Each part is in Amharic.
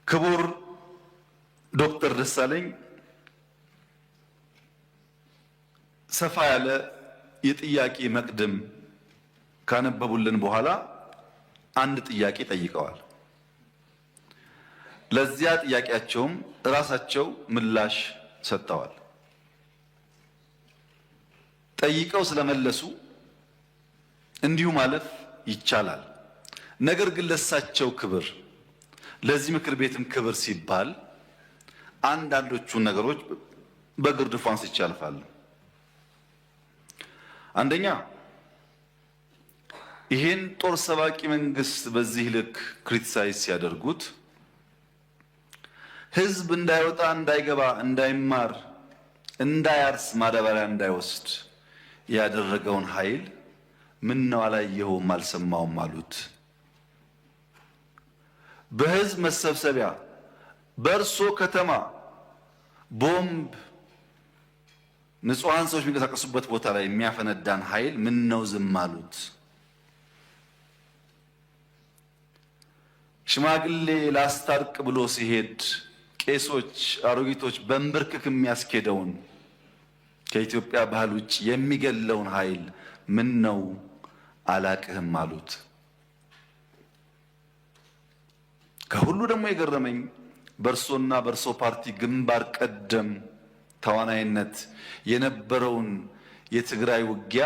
ክቡር ዶክተር ደሳለኝ ሰፋ ያለ የጥያቄ መቅድም ካነበቡልን በኋላ አንድ ጥያቄ ጠይቀዋል። ለዚያ ጥያቄያቸውም ራሳቸው ምላሽ ሰጥተዋል። ጠይቀው ስለመለሱ እንዲሁ ማለፍ ይቻላል። ነገር ግን ለሳቸው ክብር፣ ለዚህ ምክር ቤትም ክብር ሲባል አንዳንዶቹ ነገሮች በግርድፉ አንስቼ አልፋለሁ። አንደኛ ይሄን ጦር ሰባቂ መንግስት በዚህ ልክ ክሪቲሳይዝ ሲያደርጉት ህዝብ እንዳይወጣ፣ እንዳይገባ፣ እንዳይማር፣ እንዳያርስ፣ ማዳበሪያ እንዳይወስድ ያደረገውን ኃይል ምን ነው አላየኸውም አልሰማውም አሉት። በህዝብ መሰብሰቢያ በእርሶ ከተማ ቦምብ ንጹሃን ሰዎች የሚንቀሳቀሱበት ቦታ ላይ የሚያፈነዳን ኃይል ምን ነው ዝም አሉት? ሽማግሌ ላስታርቅ ብሎ ሲሄድ ቄሶች፣ አሮጊቶች በንብርክክ የሚያስኬደውን ከኢትዮጵያ ባህል ውጭ የሚገለውን ኃይል ምን ነው አላቅህም አሉት። ከሁሉ ደግሞ የገረመኝ በእርሶና በእርሶ ፓርቲ ግንባር ቀደም ተዋናይነት የነበረውን የትግራይ ውጊያ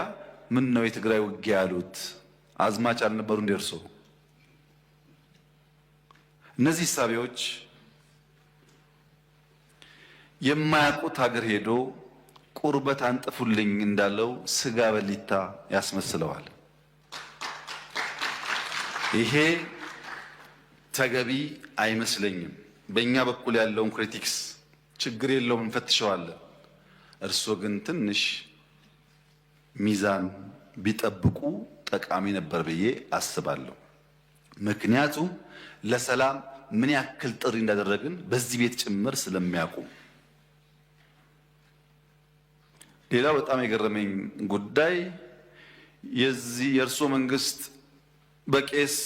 ምን ነው የትግራይ ውጊያ ያሉት? አዝማች አልነበሩ እንደ እርሶ? እነዚህ ሳቢዎች የማያውቁት ሀገር ሄዶ ቁርበት አንጥፉልኝ እንዳለው ስጋ በሊታ ያስመስለዋል። ይሄ ተገቢ አይመስለኝም። በእኛ በኩል ያለውን ክሪቲክስ ችግር የለውም እንፈትሸዋለን። እርሶ ግን ትንሽ ሚዛን ቢጠብቁ ጠቃሚ ነበር ብዬ አስባለሁ። ምክንያቱም ለሰላም ምን ያክል ጥሪ እንዳደረግን በዚህ ቤት ጭምር ስለሚያውቁ። ሌላው በጣም የገረመኝ ጉዳይ የእርሶ መንግስት በቄስ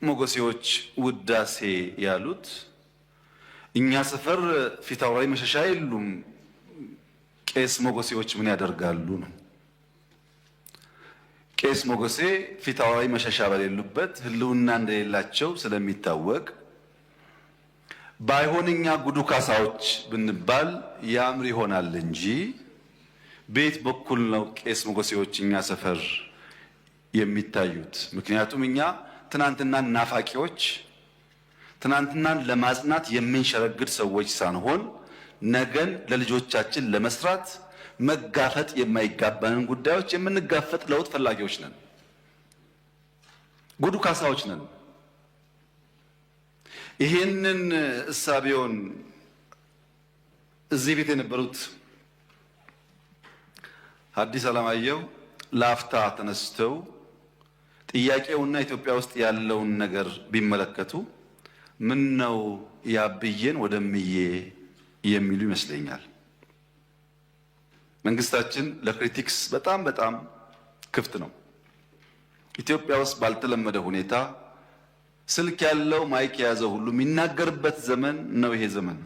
ሞገሴዎች ውዳሴ ያሉት እኛ ሰፈር ፊት አውራሪ መሸሻ የሉም፣ ቄስ ሞገሴዎች ምን ያደርጋሉ ነው። ቄስ ሞገሴ ፊት አውራሪ መሸሻ በሌሉበት ህልውና እንደሌላቸው ስለሚታወቅ ባይሆን እኛ ጉዱ ካሳዎች ብንባል ያምር ይሆናል እንጂ ቤት በኩል ነው ቄስ ሞገሴዎች እኛ ሰፈር የሚታዩት። ምክንያቱም እኛ ትናንትናን ናፋቂዎች፣ ትናንትናን ለማጽናት የምንሸረግድ ሰዎች ሳንሆን ነገን ለልጆቻችን ለመስራት መጋፈጥ የማይጋባንን ጉዳዮች የምንጋፈጥ ለውጥ ፈላጊዎች ነን። ጉዱ ካሳዎች ነን። ይሄንን እሳቤውን እዚህ ቤት የነበሩት ሐዲስ ዓለማየሁ ላፍታ ተነስተው ጥያቄውና ኢትዮጵያ ውስጥ ያለውን ነገር ቢመለከቱ ምን ነው ያብዬን ወደምዬ የሚሉ ይመስለኛል። መንግስታችን ለክሪቲክስ በጣም ክፍት ነው። ኢትዮጵያ ውስጥ ባልተለመደ ሁኔታ ስልክ ያለው ማይክ የያዘው ሁሉ የሚናገርበት ዘመን ነው ይሄ ዘመን።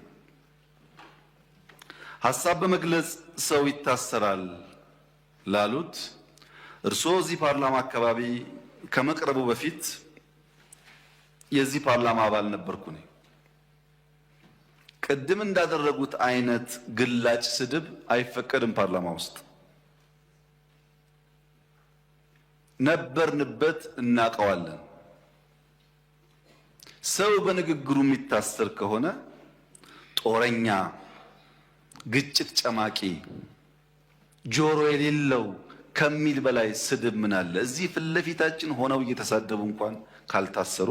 ሐሳብ በመግለጽ ሰው ይታሰራል ላሉት እርስዎ እዚህ ፓርላማ አካባቢ ከመቅረቡ በፊት የዚህ ፓርላማ አባል ነበርኩ ነኝ። ቅድም እንዳደረጉት አይነት ግላጭ ስድብ አይፈቀድም። ፓርላማ ውስጥ ነበርንበት፣ እናውቀዋለን። ሰው በንግግሩ የሚታሰር ከሆነ ጦረኛ፣ ግጭት ጨማቂ፣ ጆሮ የሌለው ከሚል በላይ ስድብ ምን አለ? እዚህ ፊት ለፊታችን ሆነው እየተሳደቡ እንኳን ካልታሰሩ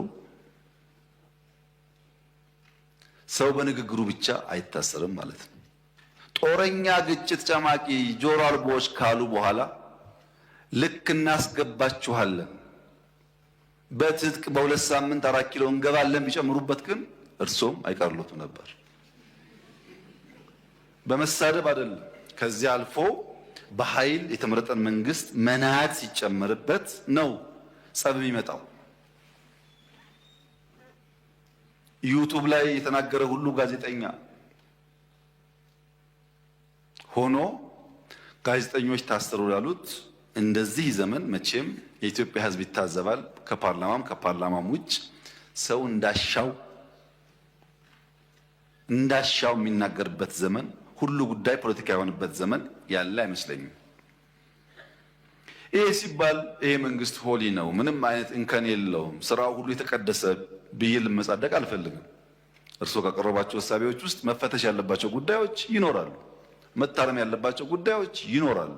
ሰው በንግግሩ ብቻ አይታሰርም ማለት ነው። ጦረኛ፣ ግጭት ጨማቂ፣ ጆሮ አልቦዎች ካሉ በኋላ ልክ እናስገባችኋለን በትጥቅ በ2 ሳምንት 4 ኪሎ እንገባለን ቢጨምሩበት ግን እርሶም አይቀርሉት ነበር። በመሳደብ አይደለም። ከዚያ አልፎ በኃይል የተመረጠን መንግስት መናት ሲጨመርበት ነው ጸብ የሚመጣው። ዩቲዩብ ላይ የተናገረ ሁሉ ጋዜጠኛ ሆኖ ጋዜጠኞች ታሰሩ ያሉት እንደዚህ ዘመን መቼም የኢትዮጵያ ሕዝብ ይታዘባል። ከፓርላማም ውጭ ሰው እንዳሻው የሚናገርበት ዘመን፣ ሁሉ ጉዳይ ፖለቲካ የሆነበት ዘመን ያለ አይመስለኝም። ይሄ ሲባል ይሄ መንግስት ሆሊ ነው፣ ምንም አይነት እንከን የለውም፣ ስራው ሁሉ የተቀደሰ ብዬ ልመጻደቅ አልፈልግም። እርስዎ ካቀረባቸው ሀሳቢዎች ውስጥ መፈተሽ ያለባቸው ጉዳዮች ይኖራሉ፣ መታረም ያለባቸው ጉዳዮች ይኖራሉ።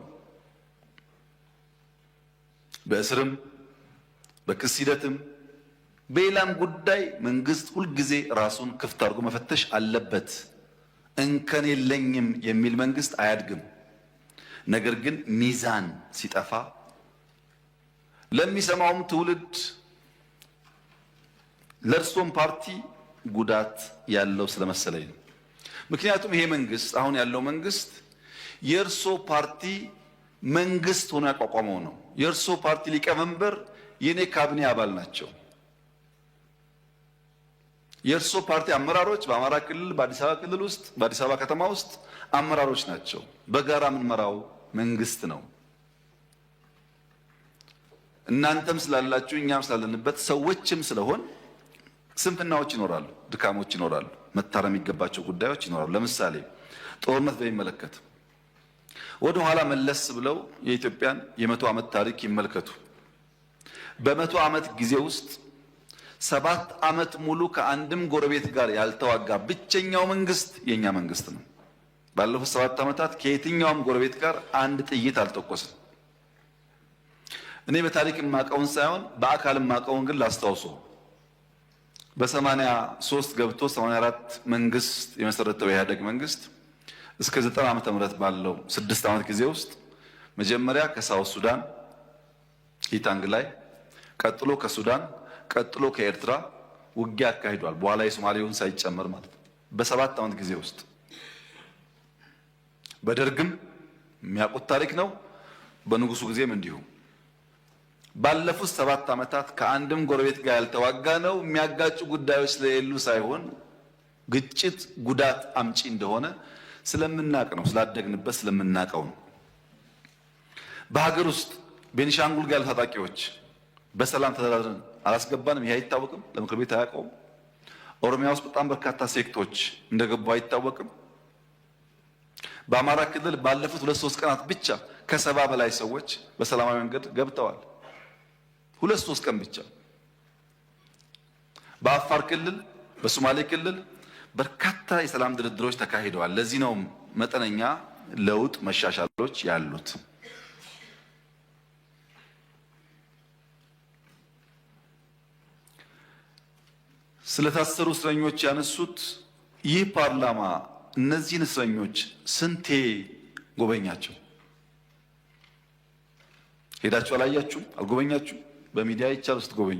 በእስርም በክስ ሂደትም በሌላም ጉዳይ መንግስት ሁልጊዜ ራሱን ክፍት አድርጎ መፈተሽ አለበት። እንከን የለኝም የሚል መንግስት አያድግም። ነገር ግን ሚዛን ሲጠፋ ለሚሰማውም ትውልድ ለእርሶም ፓርቲ ጉዳት ያለው ስለመሰለኝ ነው። ምክንያቱም ይሄ መንግስት አሁን ያለው መንግስት የእርሶ ፓርቲ መንግስት ሆኖ ያቋቋመው ነው። የእርሶ ፓርቲ ሊቀመንበር የኔ ካቢኔ አባል ናቸው። የእርሶ ፓርቲ አመራሮች በአማራ ክልል፣ በአዲስ አበባ ክልል ውስጥ፣ በአዲስ አበባ ከተማ ውስጥ አመራሮች ናቸው። በጋራ የምንመራው መንግስት ነው። እናንተም ስላላችሁ እኛም ስላለንበት ሰዎችም ስለሆን ስንፍናዎች ይኖራሉ፣ ድካሞች ይኖራሉ፣ መታረም የሚገባቸው ጉዳዮች ይኖራሉ። ለምሳሌ ጦርነት በሚመለከት ወደ ኋላ መለስ ብለው የኢትዮጵያን የ100 ዓመት ታሪክ ይመልከቱ። በ100 ዓመት ጊዜ ውስጥ 7 ዓመት ሙሉ ከአንድም ጎረቤት ጋር ያልተዋጋ ብቸኛው መንግስት የኛ መንግስት ነው። ባለፉት 7 ዓመታት ከየትኛውም ጎረቤት ጋር አንድ ጥይት አልተኮስም። እኔ በታሪክ የማውቀውን ሳይሆን በአካል የማውቀውን ግን ላስታውሰው። በ83 ገብቶ 84 መንግስት የመሰረተው የኢህአዴግ መንግስት እስከ 90 ዓመተ ምህረት ባለው 6 ዓመት ጊዜ ውስጥ መጀመሪያ ከሳውት ሱዳን ኢታንግ ላይ፣ ቀጥሎ ከሱዳን፣ ቀጥሎ ከኤርትራ ውጊያ አካሂዷል። በኋላ የሶማሌውን ሳይጨመር ማለት ነው። በ7 ዓመት ጊዜ ውስጥ በደርግም የሚያውቁት ታሪክ ነው። በንጉሱ ጊዜም እንዲሁ ባለፉት 7 ዓመታት ከአንድም ጎረቤት ጋር ያልተዋጋ ነው። የሚያጋጩ ጉዳዮች ስለሌሉ ሳይሆን ግጭት ጉዳት አምጪ እንደሆነ ስለምናቅ ነው፣ ስላደግንበት ስለምናቀው ነው። በሀገር ውስጥ ቤኒሻንጉል ጋር ያሉ ታጣቂዎች በሰላም ተደራድረን አላስገባንም። ይሄ አይታወቅም፣ ለምክር ቤት አያውቀውም። ኦሮሚያ ውስጥ በጣም በርካታ ሴክቶች እንደገቡ አይታወቅም። በአማራ ክልል ባለፉት 2-3 ቀናት ብቻ ከ70 በላይ ሰዎች በሰላማዊ መንገድ ገብተዋል። 2-3 ቀን ብቻ። በአፋር ክልል፣ በሶማሌ ክልል በርካታ የሰላም ድርድሮች ተካሂደዋል። ለዚህ ነው መጠነኛ ለውጥ መሻሻሎች ያሉት። ስለታሰሩ እስረኞች ያነሱት ይህ ፓርላማ እነዚህን እስረኞች ስንቴ ጎበኛቸው? ሄዳችሁ አላያችሁም? አልጎበኛችሁም? በሚዲያ ይቻል ውስጥ ጎበኙ።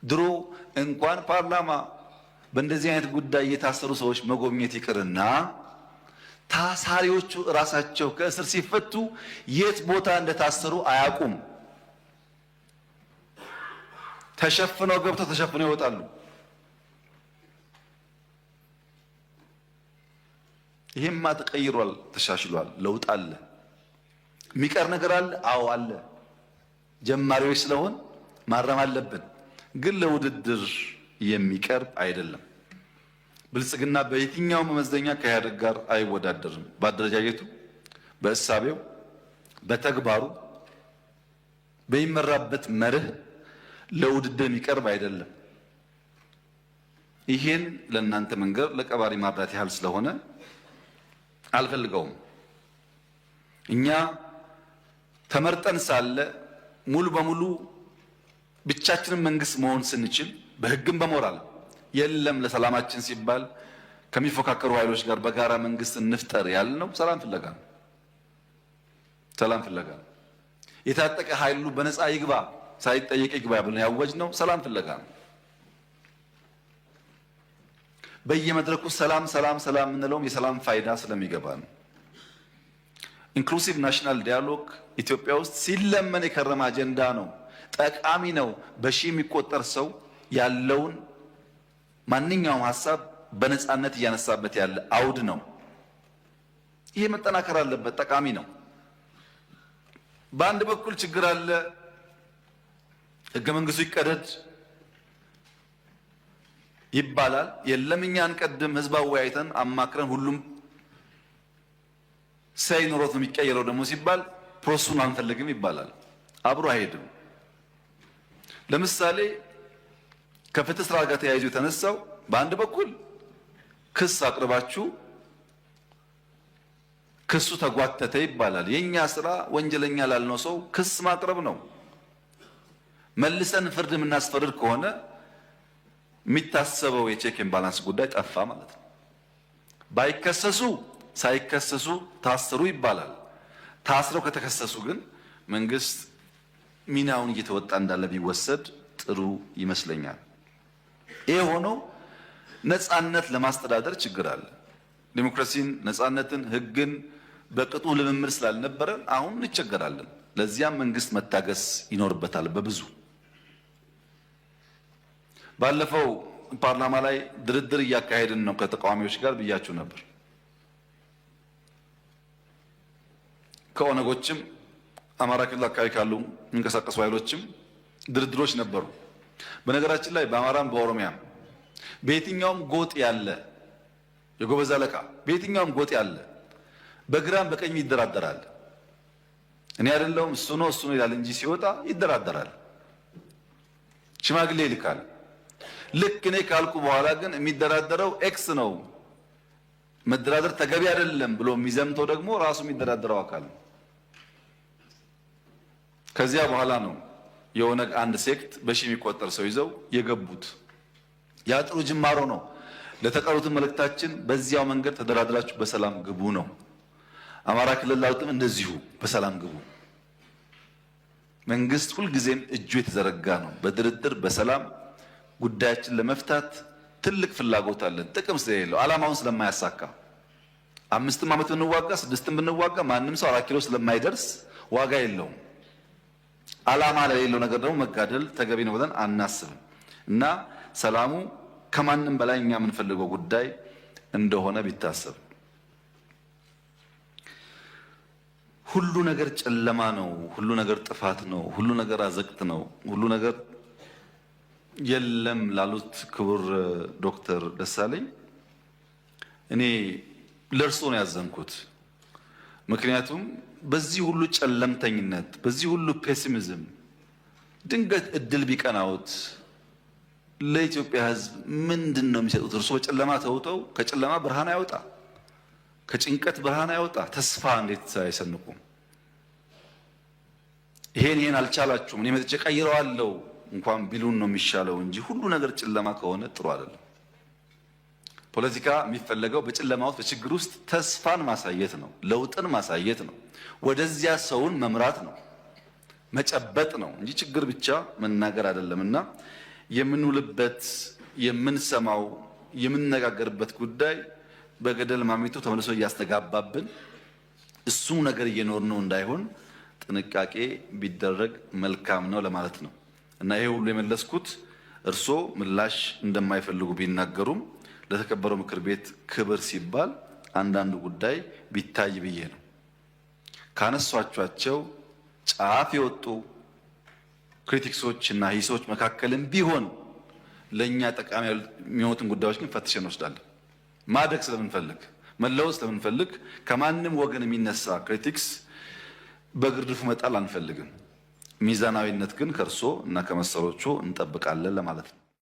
ድሮ እንኳን ፓርላማ በእንደዚህ አይነት ጉዳይ የታሰሩ ሰዎች መጎብኘት ይቅርና ታሳሪዎቹ እራሳቸው ከእስር ሲፈቱ የት ቦታ እንደታሰሩ አያውቁም። ተሸፍነው ገብተው ተሸፍነው ይወጣሉ። ይሄማ ተቀይሯል፣ ተሻሽሏል፣ ለውጥ አለ። የሚቀር ነገር አለ? አዎ አለ። ጀማሪዎች ስለሆን ማረም አለብን፣ ግን ለውድድር የሚቀርብ አይደለም። ብልጽግና በየትኛው መመዘኛ ከኢህአዴግ ጋር አይወዳደርም። በአደረጃጀቱ፣ በእሳቤው፣ በተግባሩ፣ በሚመራበት መርህ ለውድድር የሚቀርብ አይደለም። ይሄን ለእናንተ መንገር ለቀባሪ ማብራት ያህል ስለሆነ አልፈልገውም። እኛ ተመርጠን ሳለ ሙሉ በሙሉ ብቻችንን መንግስት መሆን ስንችል በህግም በሞራል የለም ለሰላማችን ሲባል ከሚፎካከሩ ኃይሎች ጋር በጋራ መንግስት እንፍጠር ያልነው ሰላም ፍለጋ ነው። ሰላም ፍለጋ ነው። የታጠቀ ኃይሉ በነፃ ይግባ ሳይጠየቅ ይግባ ብለን ያወጅነው ሰላም ፍለጋ ነው። በየመድረኩ ሰላም ሰላም ሰላም የምንለውም የሰላም ፋይዳ ስለሚገባ ነው። ኢንክሉሲቭ ናሽናል ዲያሎግ ኢትዮጵያ ውስጥ ሲለመን የከረመ አጀንዳ ነው። ጠቃሚ ነው። በሺህ የሚቆጠር ሰው ያለውን ማንኛውም ሀሳብ በነፃነት እያነሳበት ያለ አውድ ነው። ይሄ መጠናከር አለበት፣ ጠቃሚ ነው። በአንድ በኩል ችግር አለ፣ ህገ መንግስቱ ይቀደድ ይባላል። የለም እኛ አንቀድም፣ ህዝብ አወያይተን አማክረን ሁሉም ሳይኖሮት ነው የሚቀየረው ደግሞ ሲባል ፕሮሰሱን አንፈልግም ይባላል። አብሮ አይሄድም። ለምሳሌ ከፍትህ ስራ ጋር ተያይዞ የተነሳው በአንድ በኩል ክስ አቅርባችሁ ክሱ ተጓተተ ይባላል። የኛ ስራ ወንጀለኛ ላልነው ሰው ክስ ማቅረብ ነው። መልሰን ፍርድ የምናስፈርድ ከሆነ የሚታሰበው የቼክ ኤንድ ባላንስ ጉዳይ ጠፋ ማለት ነው። ባይከሰሱ ሳይከሰሱ ታስሩ ይባላል። ታስረው ከተከሰሱ ግን መንግስት ሚናውን እየተወጣ እንዳለ ቢወሰድ ጥሩ ይመስለኛል። ይሄ ሆኖ ነፃነት ለማስተዳደር ችግር አለ። ዲሞክራሲን፣ ነፃነትን፣ ህግን በቅጡ ልምምድ ስላልነበረ አሁን እንቸገራለን። ለዚያም መንግስት መታገስ ይኖርበታል። በብዙ ባለፈው ፓርላማ ላይ ድርድር እያካሄድን ነው ከተቃዋሚዎች ጋር ብያችሁ ነበር። ከኦነጎችም አማራ ክልል አካባቢ ካሉ የሚንቀሳቀሱ ኃይሎችም ድርድሮች ነበሩ። በነገራችን ላይ በአማራም በኦሮሚያም በየትኛውም ጎጥ ያለ የጎበዝ አለቃ በየትኛውም ጎጥ ያለ በግራም በቀኝ ይደራደራል። እኔ አይደለሁም እሱ ነው ይላል እንጂ ሲወጣ ይደራደራል፣ ሽማግሌ ይልካል። ልክ እኔ ካልኩ በኋላ ግን የሚደራደረው ኤክስ ነው፣ መደራደር ተገቢ አይደለም ብሎ የሚዘምተው ደግሞ ራሱ የሚደራደረው አካል ነው። ከዚያ በኋላ ነው የኦነግ አንድ ሴክት በሺ የሚቆጠር ሰው ይዘው የገቡት። ያ ጥሩ ጅማሮ ነው። ለተቀሩትን መልእክታችን በዚያው መንገድ ተደራድራችሁ በሰላም ግቡ ነው። አማራ ክልል ላሉትም እንደዚሁ በሰላም ግቡ። መንግስት ሁልጊዜም እጁ የተዘረጋ ነው። በድርድር በሰላም ጉዳያችን ለመፍታት ትልቅ ፍላጎት አለን። ጥቅም ስለሌለው ዓላማውን ስለማያሳካ 5 ዓመት ብንዋጋ 6 ብንዋጋ ማንም ሰው 4 ኪሎ ስለማይደርስ ዋጋ የለውም። ዓላማ ለሌለው ነገር ደግሞ መጋደል ተገቢ ነው ብለን አናስብም እና ሰላሙ ከማንም በላይ እኛ የምንፈልገው ጉዳይ እንደሆነ ቢታሰብ። ሁሉ ነገር ጨለማ ነው፣ ሁሉ ነገር ጥፋት ነው፣ ሁሉ ነገር አዘቅት ነው፣ ሁሉ ነገር የለም ላሉት ክቡር ዶክተር ደሳለኝ እኔ ለእርሶ ነው ያዘንኩት። ምክንያቱም በዚህ ሁሉ ጨለምተኝነት፣ በዚህ ሁሉ ፔሲሚዝም ድንገት እድል ቢቀናውት ለኢትዮጵያ ሕዝብ ምንድን ነው የሚሰጡት? እርሶ በጨለማ ተውጠው ከጨለማ ብርሃን አይወጣ፣ ከጭንቀት ብርሃን አይወጣ፣ ተስፋ እንዴት አይሰንቁም? ይሄን አልቻላችሁም እኔ መጥቼ ቀይረዋለሁ እንኳን ቢሉን ነው የሚሻለው እንጂ ሁሉ ነገር ጨለማ ከሆነ ጥሩ አይደለም። ፖለቲካ የሚፈለገው በጨለማ ውስጥ በችግር ውስጥ ተስፋን ማሳየት ነው፣ ለውጥን ማሳየት ነው፣ ወደዚያ ሰውን መምራት ነው፣ መጨበጥ ነው እንጂ ችግር ብቻ መናገር አይደለምና የምንውልበት የምንሰማው የምንነጋገርበት ጉዳይ በገደል ማሚቱ ተመልሶ እያስተጋባብን እሱ ነገር እየኖርነው እንዳይሆን ጥንቃቄ ቢደረግ መልካም ነው ለማለት ነው። እና ይሄ ሁሉ የመለስኩት እርሶ ምላሽ እንደማይፈልጉ ቢናገሩም ለተከበረው ምክር ቤት ክብር ሲባል አንዳንዱ ጉዳይ ቢታይ ብዬ ነው። ካነሷቸው ጫፍ የወጡ ክሪቲክሶች እና ሂሶች መካከልም ቢሆን ለኛ ጠቃሚ የሚሆኑትን ጉዳዮች ግን ፈትሸን እንወስዳለን። ማደግ ስለምንፈልግ መለወጥ ስለምንፈልግ ከማንም ወገን የሚነሳ ክሪቲክስ በግርድፉ መጣል አንፈልግም። ሚዛናዊነት ግን ከእርሶ እና ከመሰሎቹ እንጠብቃለን ለማለት ነው።